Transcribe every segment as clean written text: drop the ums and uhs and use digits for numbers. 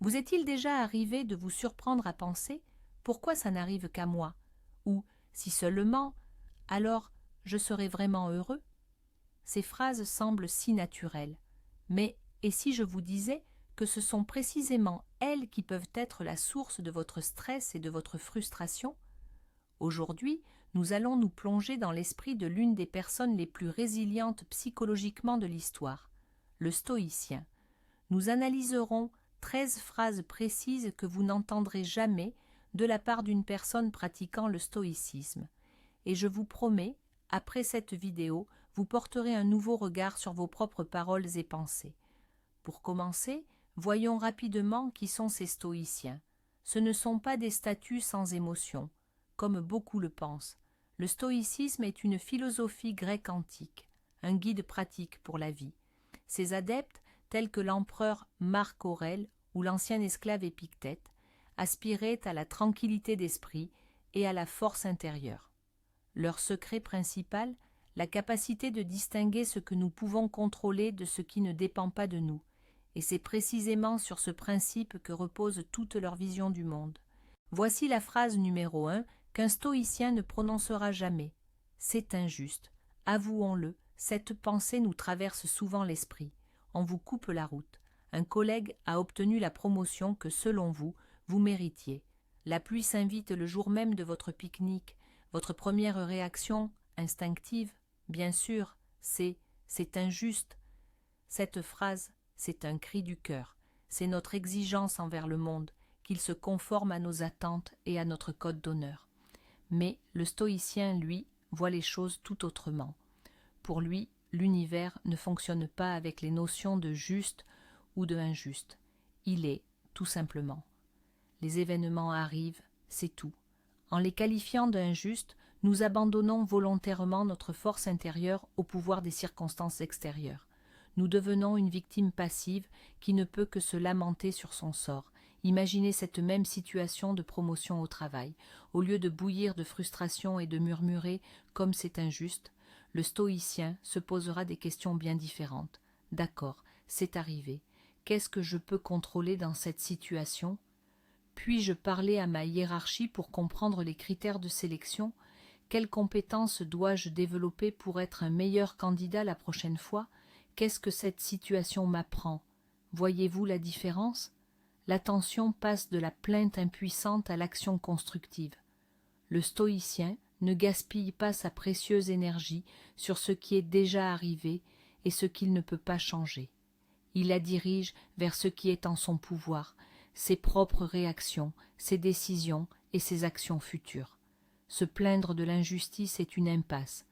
Vous est-il déjà arrivé de vous surprendre à penser « Pourquoi ça n'arrive qu'à moi ?» ou « Si seulement, alors je serais vraiment heureux ?» Ces phrases semblent si naturelles. Mais et si je vous disais que ce sont précisément elles qui peuvent être la source de votre stress et de votre frustration? Aujourd'hui, nous allons nous plonger dans l'esprit de l'une des personnes les plus résilientes psychologiquement de l'histoire, le stoïcien. Nous analyserons 13 phrases précises que vous n'entendrez jamais de la part d'une personne pratiquant le stoïcisme. Et je vous promets, après cette vidéo, vous porterez un nouveau regard sur vos propres paroles et pensées. Pour commencer, voyons rapidement qui sont ces stoïciens. Ce ne sont pas des statues sans émotion, comme beaucoup le pensent. Le stoïcisme est une philosophie grecque antique, un guide pratique pour la vie. Ses adeptes, tels que l'empereur Marc Aurèle ou l'ancien esclave Épictète, aspiraient à la tranquillité d'esprit et à la force intérieure. Leur secret principal, la capacité de distinguer ce que nous pouvons contrôler de ce qui ne dépend pas de nous, et c'est précisément sur ce principe que repose toute leur vision du monde. Voici la phrase numéro 1 qu'un stoïcien ne prononcera jamais. C'est injuste. Avouons-le, cette pensée nous traverse souvent l'esprit. On vous coupe la route. Un collègue a obtenu la promotion que, selon vous, vous méritiez. La pluie s'invite le jour même de votre pique-nique. Votre première réaction, instinctive, bien sûr, c'est injuste. Cette phrase, c'est un cri du cœur. C'est notre exigence envers le monde, qu'il se conforme à nos attentes et à notre code d'honneur. Mais le stoïcien, lui, voit les choses tout autrement. Pour lui, l'univers ne fonctionne pas avec les notions de juste ou de injuste. Il est, tout simplement. Les événements arrivent, c'est tout. En les qualifiant d'injustes, nous abandonnons volontairement notre force intérieure au pouvoir des circonstances extérieures. Nous devenons une victime passive qui ne peut que se lamenter sur son sort. Imaginez cette même situation de promotion au travail. Au lieu de bouillir de frustration et de murmurer « comme c'est injuste », le stoïcien se posera des questions bien différentes. D'accord, c'est arrivé. Qu'est-ce que je peux contrôler dans cette situation ? Puis-je parler à ma hiérarchie pour comprendre les critères de sélection ? Quelles compétences dois-je développer pour être un meilleur candidat la prochaine fois ? Qu'est-ce que cette situation m'apprend ? Voyez-vous la différence ? L'attention passe de la plainte impuissante à l'action constructive. Le stoïcien ne gaspille pas sa précieuse énergie sur ce qui est déjà arrivé et ce qu'il ne peut pas changer. Il la dirige vers ce qui est en son pouvoir, ses propres réactions, ses décisions et ses actions futures. Se plaindre de l'injustice est une impasse.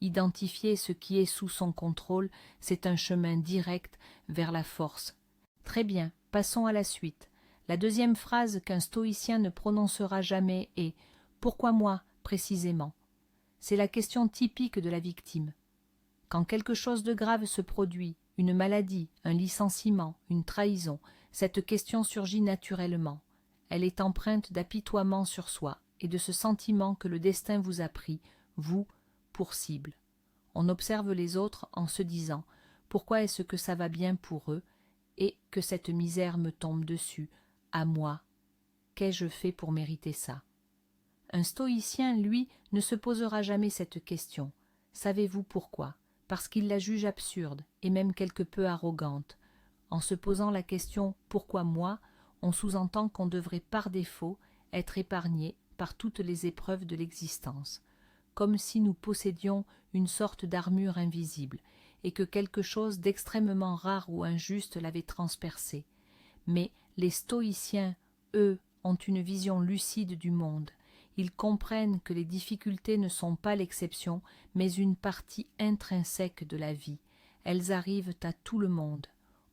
Identifier ce qui est sous son contrôle, c'est un chemin direct vers la force. Très bien, passons à la suite. La deuxième phrase qu'un stoïcien ne prononcera jamais est « Pourquoi moi, précisément ?» C'est la question typique de la victime. Quand quelque chose de grave se produit, une maladie, un licenciement, une trahison, cette question surgit naturellement. Elle est empreinte d'apitoiement sur soi et de ce sentiment que le destin vous a pris, vous, pour cible. On observe les autres en se disant « Pourquoi est-ce que ça va bien pour eux et que cette misère me tombe dessus, à moi? Qu'ai-je fait pour mériter ça ?» Un stoïcien, lui, ne se posera jamais cette question. Savez-vous pourquoi ? Parce qu'il la juge absurde et même quelque peu arrogante. En se posant la question « Pourquoi moi ?», on sous-entend qu'on devrait par défaut être épargné par toutes les épreuves de l'existence, comme si nous possédions une sorte d'armure invisible et que quelque chose d'extrêmement rare ou injuste l'avait transpercé. Mais les stoïciens, eux, ont une vision lucide du monde. Ils comprennent que les difficultés ne sont pas l'exception, mais une partie intrinsèque de la vie. Elles arrivent à tout le monde,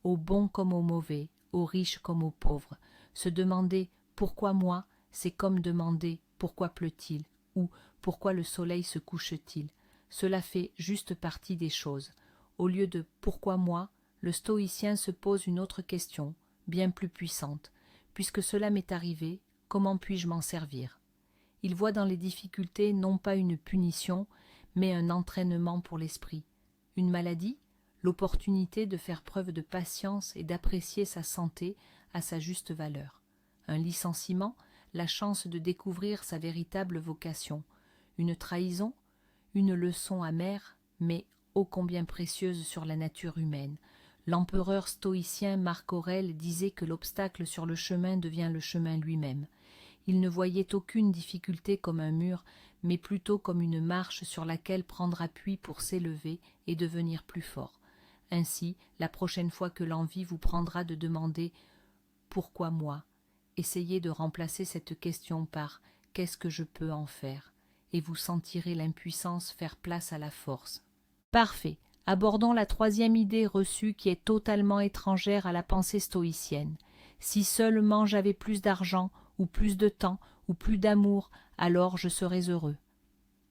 aux bons comme aux mauvais, aux riches comme aux pauvres. Se demander « Pourquoi moi ?» c'est comme demander « Pourquoi pleut-il ?» ou « Pourquoi le soleil se couche-t-il ?» Cela fait juste partie des choses. Au lieu de « Pourquoi moi ?», le stoïcien se pose une autre question, bien plus puissante. Puisque cela m'est arrivé, comment puis-je m'en servir ? Il voit dans les difficultés non pas une punition, mais un entraînement pour l'esprit. Une maladie, l'opportunité de faire preuve de patience et d'apprécier sa santé à sa juste valeur. Un licenciement, la chance de découvrir sa véritable vocation. Une trahison, une leçon amère, mais ô combien précieuse sur la nature humaine. L'empereur stoïcien Marc Aurèle disait que l'obstacle sur le chemin devient le chemin lui-même. Il ne voyait aucune difficulté comme un mur, mais plutôt comme une marche sur laquelle prendre appui pour s'élever et devenir plus fort. Ainsi, la prochaine fois que l'envie vous prendra de demander « Pourquoi moi ?», essayez de remplacer cette question par « Qu'est-ce que je peux en faire ?» et vous sentirez l'impuissance faire place à la force. Parfait. Abordons la troisième idée reçue qui est totalement étrangère à la pensée stoïcienne. Si seulement j'avais plus d'argent, ou plus de temps, ou plus d'amour, alors je serais heureux.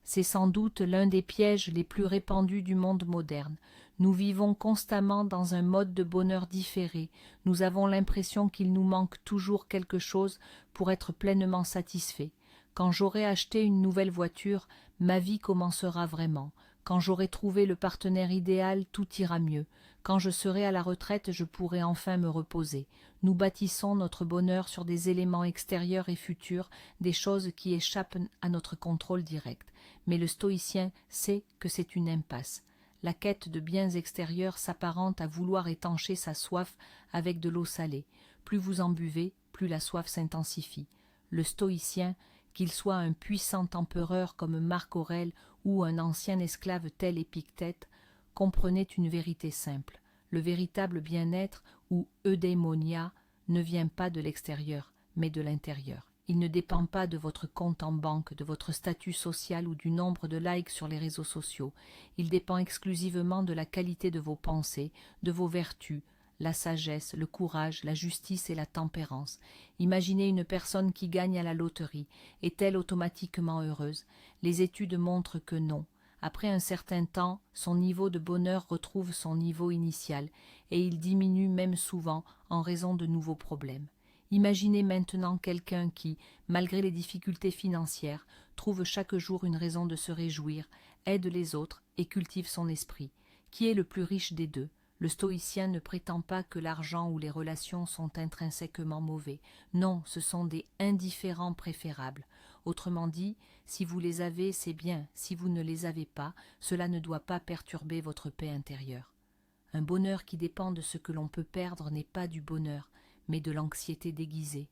C'est sans doute l'un des pièges les plus répandus du monde moderne. Nous vivons constamment dans un mode de bonheur différé. Nous avons l'impression qu'il nous manque toujours quelque chose pour être pleinement satisfait. Quand j'aurai acheté une nouvelle voiture, ma vie commencera vraiment. Quand j'aurai trouvé le partenaire idéal, tout ira mieux. Quand je serai à la retraite, je pourrai enfin me reposer. Nous bâtissons notre bonheur sur des éléments extérieurs et futurs, des choses qui échappent à notre contrôle direct. Mais le stoïcien sait que c'est une impasse. La quête de biens extérieurs s'apparente à vouloir étancher sa soif avec de l'eau salée. Plus vous en buvez, plus la soif s'intensifie. Le stoïcien, qu'il soit un puissant empereur comme Marc Aurèle ou un ancien esclave tel Épictète, comprenait une vérité simple. Le véritable bien-être, ou eudémonia, ne vient pas de l'extérieur, mais de l'intérieur. Il ne dépend pas de votre compte en banque, de votre statut social ou du nombre de likes sur les réseaux sociaux. Il dépend exclusivement de la qualité de vos pensées, de vos vertus, la sagesse, le courage, la justice et la tempérance. Imaginez une personne qui gagne à la loterie. Est-elle automatiquement heureuse? Les études montrent que non. Après un certain temps, son niveau de bonheur retrouve son niveau initial, et il diminue même souvent en raison de nouveaux problèmes. Imaginez maintenant quelqu'un qui, malgré les difficultés financières, trouve chaque jour une raison de se réjouir, aide les autres et cultive son esprit. Qui est le plus riche des deux? Le stoïcien ne prétend pas que l'argent ou les relations sont intrinsèquement mauvais. Non, ce sont des indifférents préférables. Autrement dit, si vous les avez, c'est bien. Si vous ne les avez pas, cela ne doit pas perturber votre paix intérieure. Un bonheur qui dépend de ce que l'on peut perdre n'est pas du bonheur, mais de l'anxiété déguisée.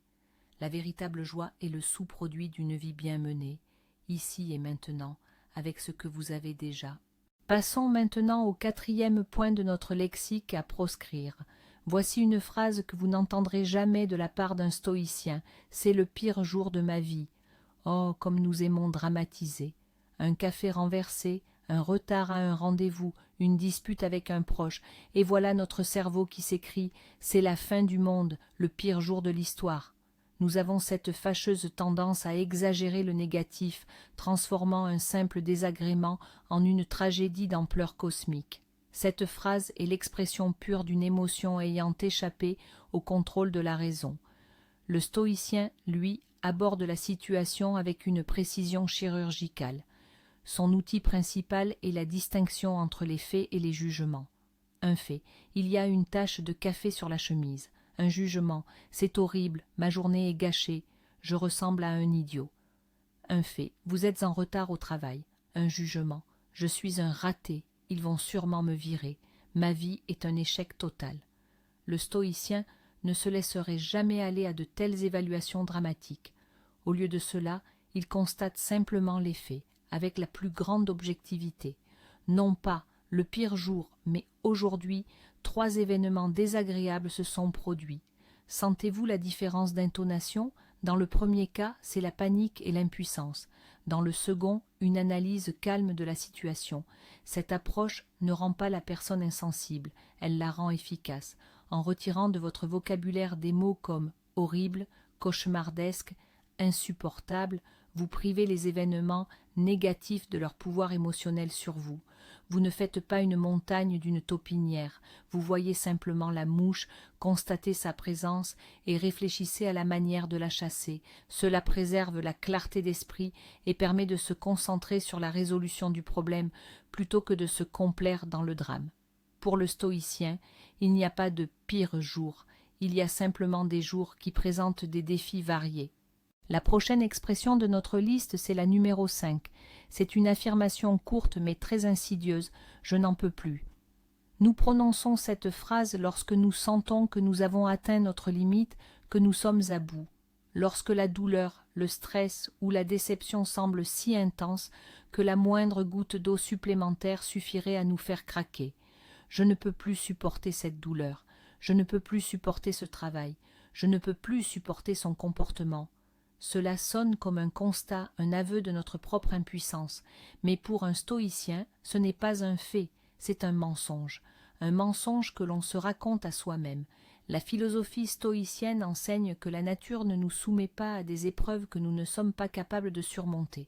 La véritable joie est le sous-produit d'une vie bien menée, ici et maintenant, avec ce que vous avez déjà. Passons maintenant au quatrième point de notre lexique à proscrire. Voici une phrase que vous n'entendrez jamais de la part d'un stoïcien. C'est le pire jour de ma vie. Oh, comme nous aimons dramatiser. Un café renversé, un retard à un rendez-vous, une dispute avec un proche, et voilà notre cerveau qui s'écrie « C'est la fin du monde, le pire jour de l'histoire ». Nous avons cette fâcheuse tendance à exagérer le négatif, transformant un simple désagrément en une tragédie d'ampleur cosmique. Cette phrase est l'expression pure d'une émotion ayant échappé au contrôle de la raison. Le stoïcien, lui, aborde la situation avec une précision chirurgicale. Son outil principal est la distinction entre les faits et les jugements. Un fait, il y a une tache de café sur la chemise. Un jugement, c'est horrible, ma journée est gâchée, je ressemble à un idiot. Un fait, vous êtes en retard au travail. Un jugement, je suis un raté, ils vont sûrement me virer, ma vie est un échec total. Le stoïcien ne se laisserait jamais aller à de telles évaluations dramatiques. Au lieu de cela, il constate simplement les faits, avec la plus grande objectivité. Non pas le pire jour, mais aujourd'hui, 3 événements désagréables se sont produits. Sentez-vous la différence d'intonation? Dans le premier cas, c'est la panique et l'impuissance. Dans le second, une analyse calme de la situation. Cette approche ne rend pas la personne insensible, elle la rend efficace, en retirant de votre vocabulaire des mots comme horrible, cauchemardesque, insupportable, vous privez les événements négatifs de leur pouvoir émotionnel sur vous. Vous ne faites pas une montagne d'une taupinière, vous voyez simplement la mouche, constatez sa présence et réfléchissez à la manière de la chasser. Cela préserve la clarté d'esprit et permet de se concentrer sur la résolution du problème plutôt que de se complaire dans le drame. Pour le stoïcien, il n'y a pas de pire jour, il y a simplement des jours qui présentent des défis variés. La prochaine expression de notre liste, c'est la numéro 5. C'est une affirmation courte mais très insidieuse. Je n'en peux plus. Nous prononçons cette phrase lorsque nous sentons que nous avons atteint notre limite, que nous sommes à bout. Lorsque la douleur, le stress ou la déception semblent si intenses que la moindre goutte d'eau supplémentaire suffirait à nous faire craquer. Je ne peux plus supporter cette douleur. Je ne peux plus supporter ce travail. Je ne peux plus supporter son comportement. Cela sonne comme un constat, un aveu de notre propre impuissance, mais pour un stoïcien, ce n'est pas un fait, c'est un mensonge que l'on se raconte à soi-même. La philosophie stoïcienne enseigne que la nature ne nous soumet pas à des épreuves que nous ne sommes pas capables de surmonter.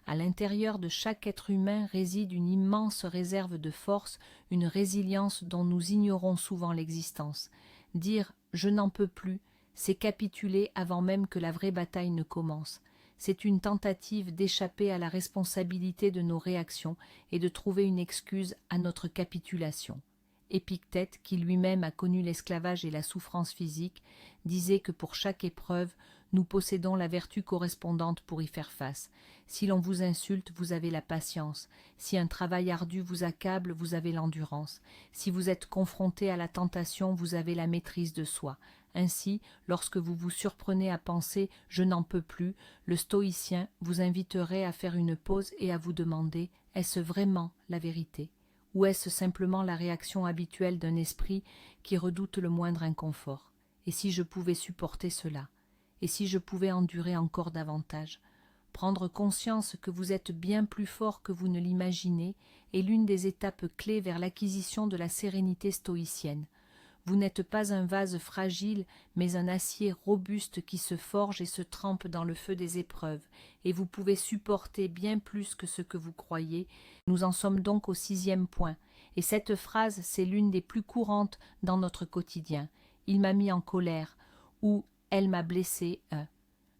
À l'intérieur de chaque être humain réside une immense réserve de force, une résilience dont nous ignorons souvent l'existence. Dire « je n'en peux plus », c'est capituler avant même que la vraie bataille ne commence. C'est une tentative d'échapper à la responsabilité de nos réactions et de trouver une excuse à notre capitulation. Épictète, qui lui-même a connu l'esclavage et la souffrance physique, disait que pour chaque épreuve, nous possédons la vertu correspondante pour y faire face. Si l'on vous insulte, vous avez la patience. Si un travail ardu vous accable, vous avez l'endurance. Si vous êtes confronté à la tentation, vous avez la maîtrise de soi. Ainsi, lorsque vous vous surprenez à penser « je n'en peux plus », le stoïcien vous inviterait à faire une pause et à vous demander « est-ce vraiment la vérité ?» Ou est-ce simplement la réaction habituelle d'un esprit qui redoute le moindre inconfort? Et si je pouvais supporter cela? Et si je pouvais endurer encore davantage? Prendre conscience que vous êtes bien plus fort que vous ne l'imaginez est l'une des étapes clés vers l'acquisition de la sérénité stoïcienne. Vous n'êtes pas un vase fragile, mais un acier robuste qui se forge et se trempe dans le feu des épreuves, et vous pouvez supporter bien plus que ce que vous croyez. Nous en sommes donc au 6e point, et cette phrase, c'est l'une des plus courantes dans notre quotidien. Il m'a mis en colère, ou elle m'a blessé.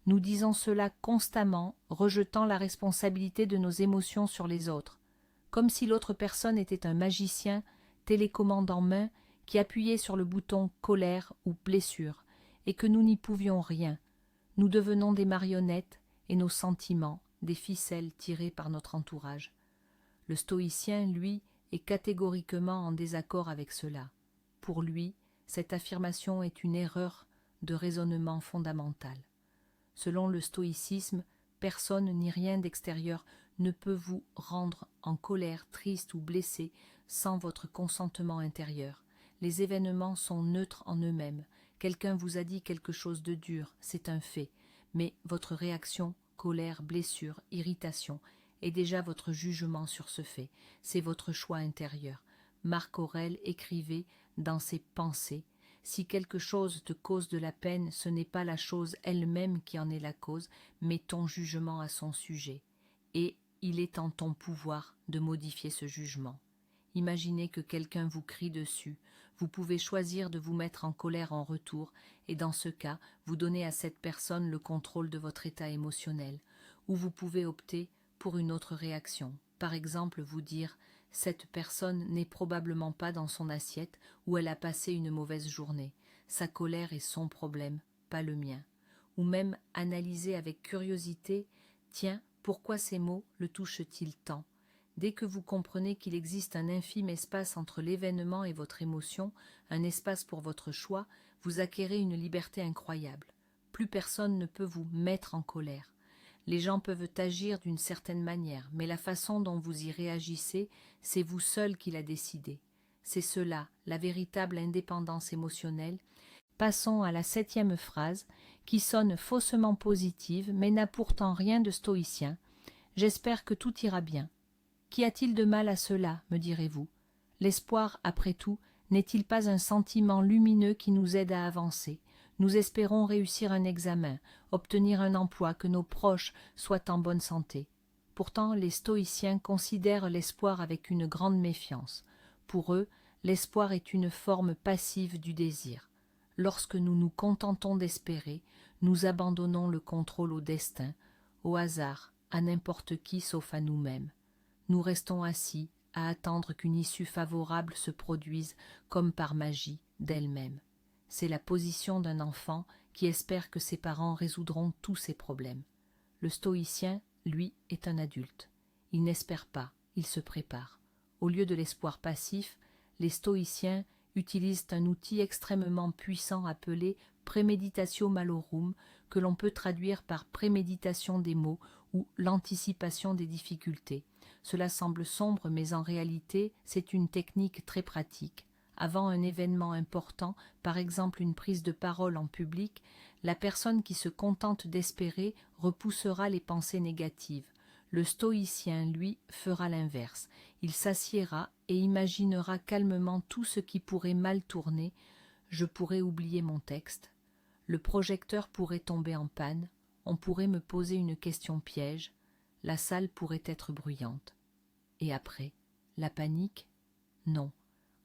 Nous disons cela constamment, rejetant la responsabilité de nos émotions sur les autres, comme si l'autre personne était un magicien, télécommande en main, qui appuyait sur le bouton « colère » ou « blessure », et que nous n'y pouvions rien. Nous devenons des marionnettes et nos sentiments, des ficelles tirées par notre entourage. Le stoïcien, lui, est catégoriquement en désaccord avec cela. Pour lui, cette affirmation est une erreur de raisonnement fondamentale. Selon le stoïcisme, personne ni rien d'extérieur ne peut vous rendre en colère, triste ou blessé sans votre consentement intérieur. Les événements sont neutres en eux-mêmes. Quelqu'un vous a dit quelque chose de dur, c'est un fait, mais votre réaction, colère, blessure, irritation, est déjà votre jugement sur ce fait, c'est votre choix intérieur. Marc Aurèle écrivait dans ses Pensées: « Si quelque chose te cause de la peine, ce n'est pas la chose elle-même qui en est la cause, mais ton jugement à son sujet. Et il est en ton pouvoir de modifier ce jugement. » Imaginez que quelqu'un vous crie dessus. Vous pouvez choisir de vous mettre en colère en retour et dans ce cas, vous donnez à cette personne le contrôle de votre état émotionnel. Ou vous pouvez opter pour une autre réaction. Par exemple, vous dire « Cette personne n'est probablement pas dans son assiette ou elle a passé une mauvaise journée. Sa colère est son problème, pas le mien. » Ou même analyser avec curiosité « Tiens, pourquoi ces mots le touchent-ils tant ?» Dès que vous comprenez qu'il existe un infime espace entre l'événement et votre émotion, un espace pour votre choix, vous acquérez une liberté incroyable. Plus personne ne peut vous mettre en colère. Les gens peuvent agir d'une certaine manière, mais la façon dont vous y réagissez, c'est vous seul qui l'a décidé. C'est cela, la véritable indépendance émotionnelle. Passons à la 7e phrase, qui sonne faussement positive, mais n'a pourtant rien de stoïcien. J'espère que tout ira bien. Qu'y a-t-il de mal à cela, me direz-vous? L'espoir, après tout, n'est-il pas un sentiment lumineux qui nous aide à avancer? Nous espérons réussir un examen, obtenir un emploi, que nos proches soient en bonne santé. Pourtant, les stoïciens considèrent l'espoir avec une grande méfiance. Pour eux, l'espoir est une forme passive du désir. Lorsque nous nous contentons d'espérer, nous abandonnons le contrôle au destin, au hasard, à n'importe qui sauf à nous-mêmes. Nous restons assis à attendre qu'une issue favorable se produise comme par magie d'elle-même. C'est la position d'un enfant qui espère que ses parents résoudront tous ses problèmes. Le stoïcien, lui, est un adulte. Il n'espère pas, il se prépare. Au lieu de l'espoir passif, les stoïciens utilisent un outil extrêmement puissant appelé préméditatio malorum, que l'on peut traduire par préméditation des maux ou l'anticipation des difficultés. Cela semble sombre, mais en réalité, c'est une technique très pratique. Avant un événement important, par exemple une prise de parole en public, la personne qui se contente d'espérer repoussera les pensées négatives. Le stoïcien, lui, fera l'inverse. Il s'assiera et imaginera calmement tout ce qui pourrait mal tourner. Je pourrais oublier mon texte. Le projecteur pourrait tomber en panne. On pourrait me poser une question piège. La salle pourrait être bruyante. Et après, la panique? Non.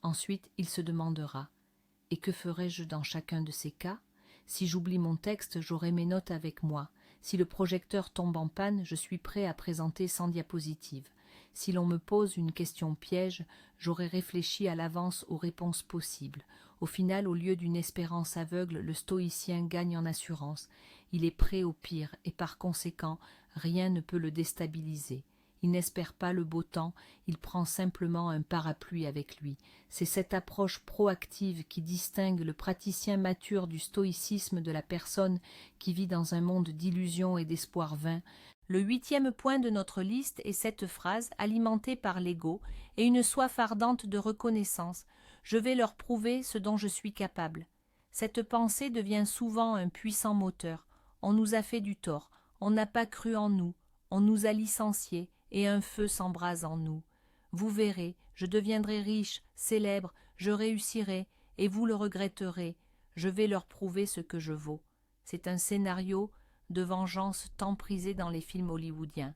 Ensuite, il se demandera « Et que ferais-je dans chacun de ces cas ? Si j'oublie mon texte, j'aurai mes notes avec moi. Si le projecteur tombe en panne, je suis prêt à présenter sans diapositive. Si l'on me pose une question piège, j'aurai réfléchi à l'avance aux réponses possibles. Au final, au lieu d'une espérance aveugle, le stoïcien gagne en assurance. Il est prêt au pire et par conséquent, rien ne peut le déstabiliser. Il n'espère pas le beau temps, il prend simplement un parapluie avec lui. C'est cette approche proactive qui distingue le praticien mature du stoïcisme de la personne qui vit dans un monde d'illusions et d'espoirs vains. Le 8e point de notre liste est cette phrase alimentée par l'ego et une soif ardente de reconnaissance. Je vais leur prouver ce dont je suis capable. Cette pensée devient souvent un puissant moteur. On nous a fait du tort, on n'a pas cru en nous, on nous a licenciés, et un feu s'embrase en nous. Vous verrez, je deviendrai riche, célèbre, je réussirai, et vous le regretterez. Je vais leur prouver ce que je vaux. C'est un scénario de vengeance tant prisé dans les films hollywoodiens.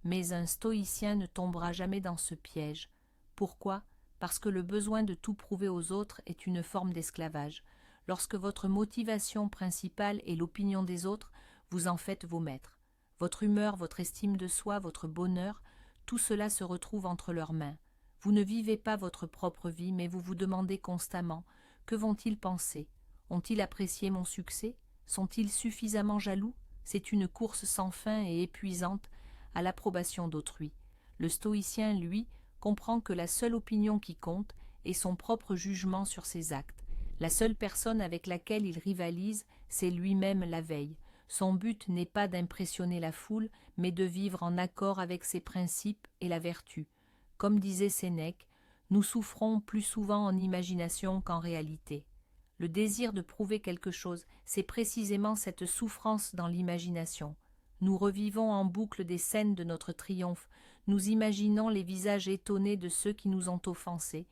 Mais un stoïcien ne tombera jamais dans ce piège. Pourquoi ? Parce que le besoin de tout prouver aux autres est une forme d'esclavage. Lorsque votre motivation principale est l'opinion des autres, vous en faites vos maîtres. Votre humeur, votre estime de soi, votre bonheur, tout cela se retrouve entre leurs mains. Vous ne vivez pas votre propre vie, mais vous vous demandez constamment « Que vont-ils penser ? Ont-ils apprécié mon succès ? Sont-ils suffisamment jaloux ?» C'est une course sans fin et épuisante à l'approbation d'autrui. Le stoïcien, lui, comprend que la seule opinion qui compte est son propre jugement sur ses actes. La seule personne avec laquelle il rivalise, c'est lui-même la veille. Son but n'est pas d'impressionner la foule, mais de vivre en accord avec ses principes et la vertu. Comme disait Sénèque, nous souffrons plus souvent en imagination qu'en réalité. Le désir de prouver quelque chose, c'est précisément cette souffrance dans l'imagination. Nous revivons en boucle des scènes de notre triomphe, nous imaginons les visages étonnés de ceux qui nous ont offensés,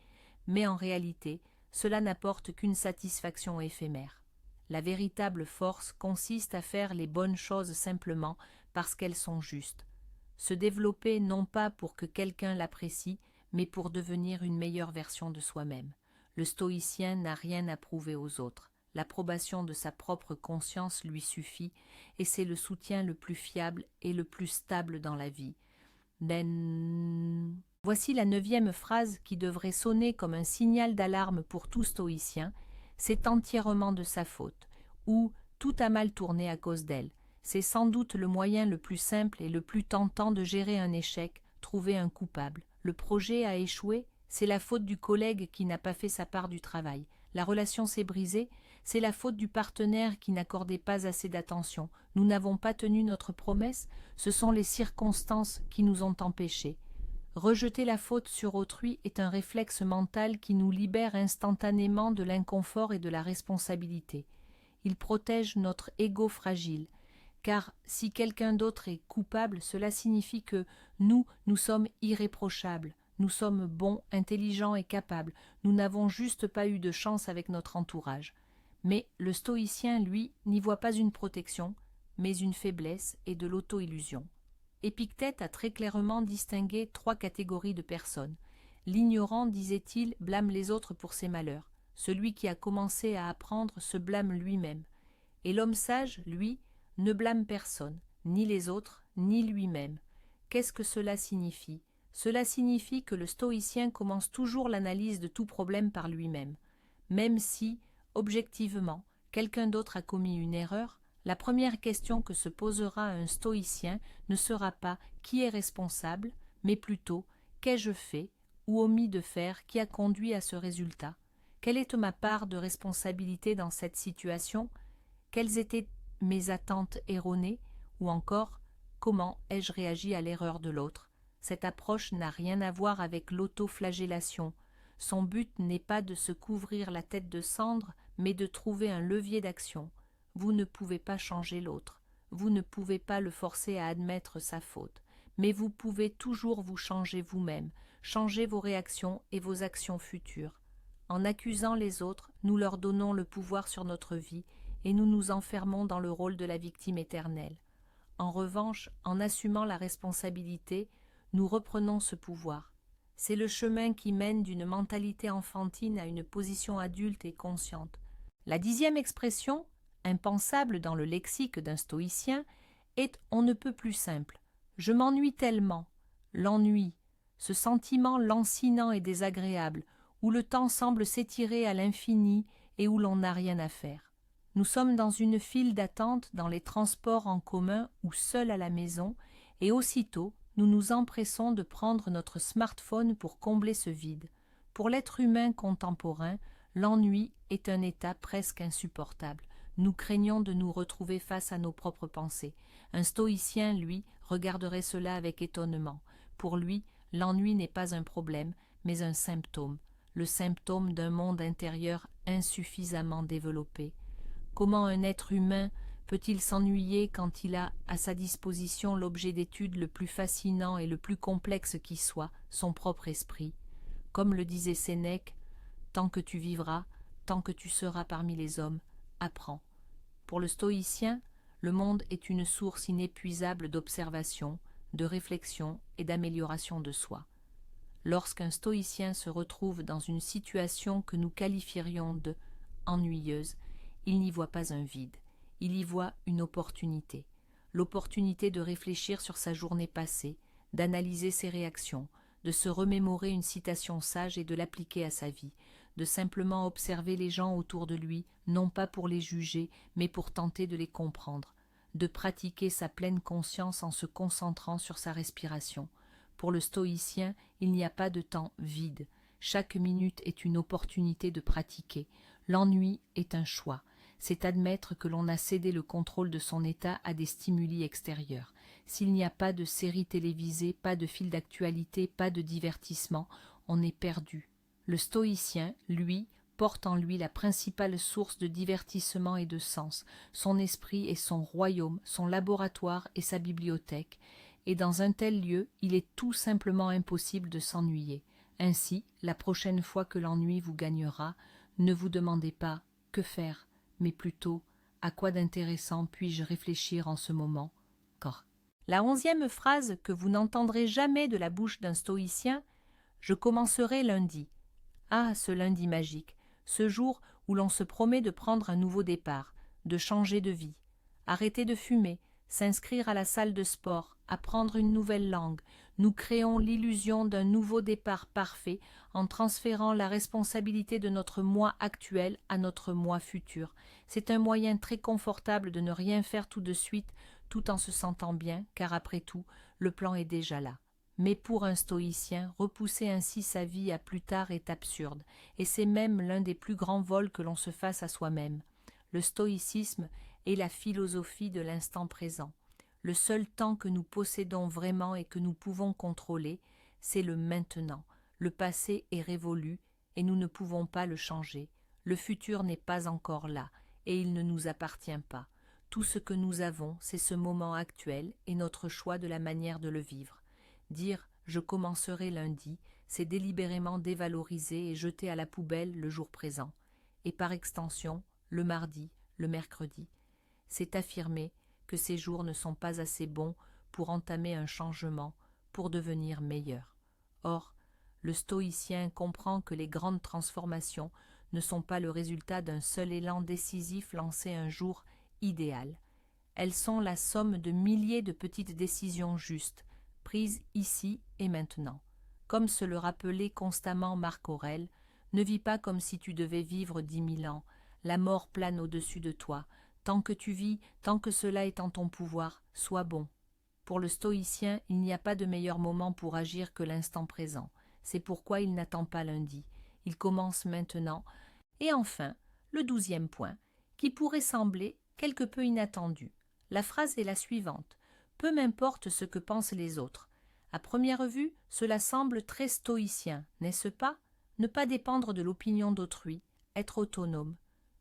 mais en réalité, cela n'apporte qu'une satisfaction éphémère. La véritable force consiste à faire les bonnes choses simplement parce qu'elles sont justes. Se développer non pas pour que quelqu'un l'apprécie, mais pour devenir une meilleure version de soi-même. Le stoïcien n'a rien à prouver aux autres. L'approbation de sa propre conscience lui suffit, et c'est le soutien le plus fiable et le plus stable dans la vie. Voici la 9e phrase qui devrait sonner comme un signal d'alarme pour tout stoïcien. C'est entièrement de sa faute, ou tout a mal tourné à cause d'elle. C'est sans doute le moyen le plus simple et le plus tentant de gérer un échec, trouver un coupable. Le projet a échoué, c'est la faute du collègue qui n'a pas fait sa part du travail. La relation s'est brisée, c'est la faute du partenaire qui n'accordait pas assez d'attention. Nous n'avons pas tenu notre promesse, ce sont les circonstances qui nous ont empêchés. Rejeter la faute sur autrui est un réflexe mental qui nous libère instantanément de l'inconfort et de la responsabilité. Il protège notre ego fragile, car si quelqu'un d'autre est coupable, cela signifie que nous sommes irréprochables, nous sommes bons, intelligents et capables, nous n'avons juste pas eu de chance avec notre entourage. Mais le stoïcien, lui, n'y voit pas une protection, mais une faiblesse et de l'auto-illusion. Épictète a très clairement distingué 3 catégories de personnes. L'ignorant, disait-il, blâme les autres pour ses malheurs. Celui qui a commencé à apprendre se blâme lui-même. Et l'homme sage, lui, ne blâme personne, ni les autres, ni lui-même. Qu'est-ce que cela signifie ? Cela signifie que le stoïcien commence toujours l'analyse de tout problème par lui-même. Même si, objectivement, quelqu'un d'autre a commis une erreur, la première question que se posera un stoïcien ne sera pas qui est responsable, mais plutôt qu'ai-je fait ou omis de faire qui a conduit à ce résultat? Quelle est ma part de responsabilité dans cette situation? Quelles étaient mes attentes erronées? Ou encore, comment ai-je réagi à l'erreur de l'autre? Cette approche n'a rien à voir avec l'autoflagellation. Son but n'est pas de se couvrir la tête de cendre, mais de trouver un levier d'action. Vous ne pouvez pas changer l'autre. Vous ne pouvez pas le forcer à admettre sa faute. Mais vous pouvez toujours vous changer vous-même, changer vos réactions et vos actions futures. En accusant les autres, nous leur donnons le pouvoir sur notre vie et nous nous enfermons dans le rôle de la victime éternelle. En revanche, en assumant la responsabilité, nous reprenons ce pouvoir. C'est le chemin qui mène d'une mentalité enfantine à une position adulte et consciente. La 10e expression, impensable dans le lexique d'un stoïcien, est on ne peut plus simple. Je m'ennuie tellement. L'ennui, ce sentiment lancinant et désagréable, où le temps semble s'étirer à l'infini et où l'on n'a rien à faire. Nous sommes dans une file d'attente dans les transports en commun ou seuls à la maison, et aussitôt nous nous empressons de prendre notre smartphone pour combler ce vide. Pour l'être humain contemporain, l'ennui est un état presque insupportable. Nous craignons de nous retrouver face à nos propres pensées. Un stoïcien, lui, regarderait cela avec étonnement. Pour lui, l'ennui n'est pas un problème, mais un symptôme, le symptôme d'un monde intérieur insuffisamment développé. Comment un être humain peut-il s'ennuyer quand il a à sa disposition l'objet d'étude le plus fascinant et le plus complexe qui soit, son propre esprit? Comme le disait Sénèque, « Tant que tu vivras, tant que tu seras parmi les hommes, apprends. » Pour le stoïcien, le monde est une source inépuisable d'observation, de réflexion et d'amélioration de soi. Lorsqu'un stoïcien se retrouve dans une situation que nous qualifierions de ennuyeuse, il n'y voit pas un vide, il y voit une opportunité. L'opportunité de réfléchir sur sa journée passée, d'analyser ses réactions, de se remémorer une citation sage et de l'appliquer à sa vie, de simplement observer les gens autour de lui, non pas pour les juger, mais pour tenter de les comprendre, de pratiquer sa pleine conscience en se concentrant sur sa respiration. Pour le stoïcien, il n'y a pas de temps vide. Chaque minute est une opportunité de pratiquer. L'ennui est un choix. C'est admettre que l'on a cédé le contrôle de son état à des stimuli extérieurs. S'il n'y a pas de série télévisée, pas de fil d'actualité, pas de divertissement, on est perdu. Le stoïcien, lui, porte en lui la principale source de divertissement et de sens. Son esprit est son royaume, son laboratoire et sa bibliothèque. Et dans un tel lieu, il est tout simplement impossible de s'ennuyer. Ainsi, la prochaine fois que l'ennui vous gagnera, ne vous demandez pas « que faire ?» mais plutôt « à quoi d'intéressant puis-je réfléchir en ce moment ?» La 11e phrase que vous n'entendrez jamais de la bouche d'un stoïcien, « je commencerai lundi ». Ah, ce lundi magique, ce jour où l'on se promet de prendre un nouveau départ, de changer de vie, arrêter de fumer, s'inscrire à la salle de sport, apprendre une nouvelle langue. Nous créons l'illusion d'un nouveau départ parfait en transférant la responsabilité de notre moi actuel à notre moi futur. C'est un moyen très confortable de ne rien faire tout de suite tout en se sentant bien, car après tout, le plan est déjà là. Mais pour un stoïcien, repousser ainsi sa vie à plus tard est absurde, et c'est même l'un des plus grands vols que l'on se fasse à soi-même. Le stoïcisme est la philosophie de l'instant présent. Le seul temps que nous possédons vraiment et que nous pouvons contrôler, c'est le maintenant. Le passé est révolu et nous ne pouvons pas le changer. Le futur n'est pas encore là et il ne nous appartient pas. Tout ce que nous avons, c'est ce moment actuel et notre choix de la manière de le vivre. Dire « je commencerai lundi », c'est délibérément dévaloriser et jeter à la poubelle le jour présent. Et par extension, le mardi, le mercredi. C'est affirmer que ces jours ne sont pas assez bons pour entamer un changement, pour devenir meilleur. Or, le stoïcien comprend que les grandes transformations ne sont pas le résultat d'un seul élan décisif lancé un jour idéal. Elles sont la somme de milliers de petites décisions justes, prises ici et maintenant. Comme se le rappelait constamment Marc Aurèle, ne vis pas comme si tu devais vivre 10 000 ans. La mort plane au-dessus de toi. Tant que tu vis, tant que cela est en ton pouvoir, sois bon. Pour le stoïcien, il n'y a pas de meilleur moment pour agir que l'instant présent. C'est pourquoi il n'attend pas lundi. Il commence maintenant. Et enfin, le 12e point, qui pourrait sembler quelque peu inattendu. La phrase est la suivante. Peu m'importe ce que pensent les autres. À première vue, cela semble très stoïcien, n'est-ce pas? Ne pas dépendre de l'opinion d'autrui, être autonome.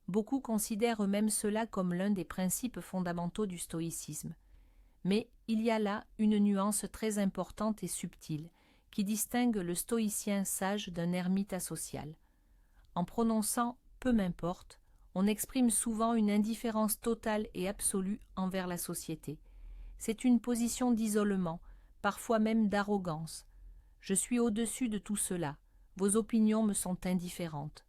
Beaucoup considèrent eux-mêmes cela comme l'un des principes fondamentaux du stoïcisme. Mais il y a là une nuance très importante et subtile, qui distingue le stoïcien sage d'un ermite asocial. En prononçant « peu m'importe », on exprime souvent une indifférence totale et absolue envers la société. C'est une position d'isolement, parfois même d'arrogance. Je suis au-dessus de tout cela, vos opinions me sont indifférentes.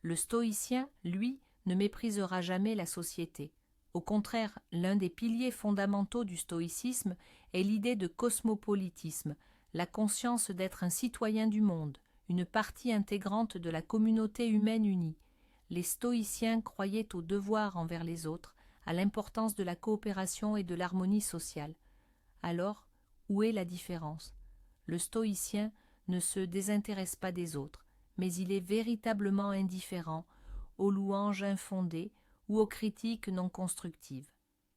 Le stoïcien, lui, ne méprisera jamais la société. Au contraire, l'un des piliers fondamentaux du stoïcisme est l'idée de cosmopolitisme, la conscience d'être un citoyen du monde, une partie intégrante de la communauté humaine unie. Les stoïciens croyaient au devoir envers les autres, à l'importance de la coopération et de l'harmonie sociale. Alors, où est la différence? Le stoïcien ne se désintéresse pas des autres, mais il est véritablement indifférent aux louanges infondées ou aux critiques non constructives.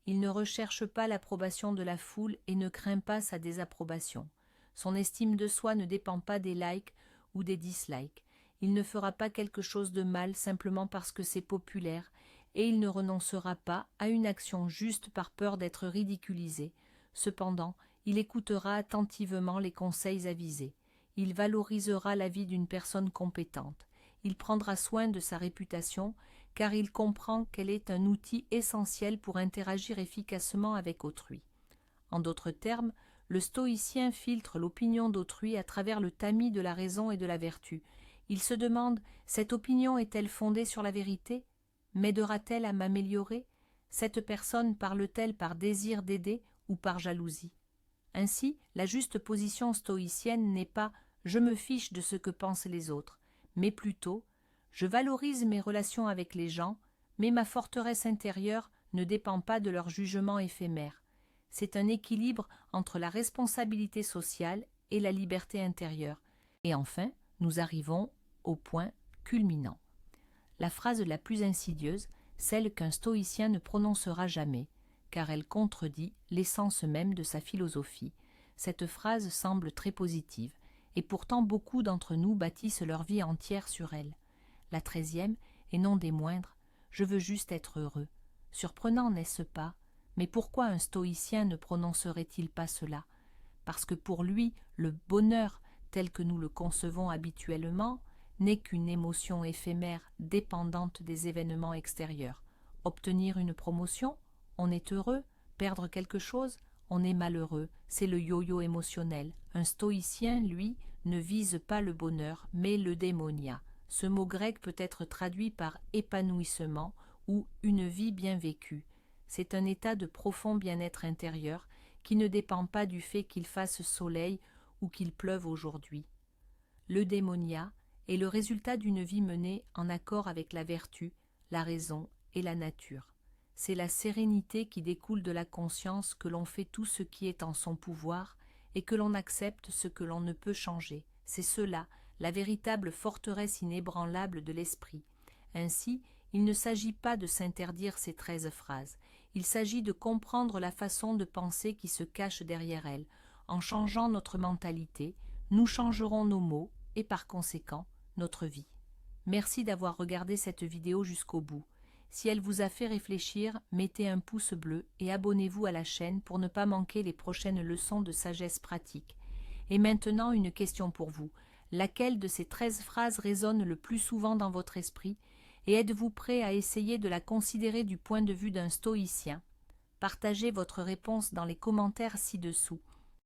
Il ne recherche pas l'approbation de la foule et ne craint pas sa désapprobation. Son estime de soi ne dépend pas des likes ou des dislikes. Il ne fera pas quelque chose de mal simplement parce que c'est populaire, et il ne renoncera pas à une action juste par peur d'être ridiculisé. Cependant, il écoutera attentivement les conseils avisés. Il valorisera l'avis d'une personne compétente. Il prendra soin de sa réputation, car il comprend qu'elle est un outil essentiel pour interagir efficacement avec autrui. En d'autres termes, le stoïcien filtre l'opinion d'autrui à travers le tamis de la raison et de la vertu. Il se demande « cette opinion est-elle fondée sur la vérité? M'aidera-t-elle à m'améliorer? Cette personne parle-t-elle par désir d'aider ou par jalousie ?» Ainsi, la juste position stoïcienne n'est pas « je me fiche de ce que pensent les autres », mais plutôt « je valorise mes relations avec les gens, mais ma forteresse intérieure ne dépend pas de leur jugement éphémère. » C'est un équilibre entre la responsabilité sociale et la liberté intérieure. Et enfin, nous arrivons au point culminant. La phrase la plus insidieuse, celle qu'un stoïcien ne prononcera jamais, car elle contredit l'essence même de sa philosophie. Cette phrase semble très positive, et pourtant beaucoup d'entre nous bâtissent leur vie entière sur elle. La 13e, et non des moindres, je veux juste être heureux. Surprenant, n'est-ce pas? Mais pourquoi un stoïcien ne prononcerait-il pas cela? Parce que pour lui, le bonheur, tel que nous le concevons habituellement, n'est qu'une émotion éphémère dépendante des événements extérieurs. Obtenir une promotion, on est heureux. Perdre quelque chose, on est malheureux. C'est le yo-yo émotionnel. Un stoïcien, lui, ne vise pas le bonheur, mais le démonia. Ce mot grec peut être traduit par épanouissement ou une vie bien vécue. C'est un état de profond bien-être intérieur qui ne dépend pas du fait qu'il fasse soleil ou qu'il pleuve aujourd'hui. Le démonia est le résultat d'une vie menée en accord avec la vertu, la raison et la nature. C'est la sérénité qui découle de la conscience que l'on fait tout ce qui est en son pouvoir et que l'on accepte ce que l'on ne peut changer. C'est cela, la véritable forteresse inébranlable de l'esprit. Ainsi, il ne s'agit pas de s'interdire ces 13 phrases. Il s'agit de comprendre la façon de penser qui se cache derrière elles. En changeant notre mentalité, nous changerons nos mots et par conséquent notre vie. Merci d'avoir regardé cette vidéo jusqu'au bout. Si elle vous a fait réfléchir, mettez un pouce bleu et abonnez-vous à la chaîne pour ne pas manquer les prochaines leçons de sagesse pratique. Et maintenant, une question pour vous. Laquelle de ces 13 phrases résonne le plus souvent dans votre esprit et êtes-vous prêt à essayer de la considérer du point de vue d'un stoïcien? Partagez votre réponse dans les commentaires ci-dessous.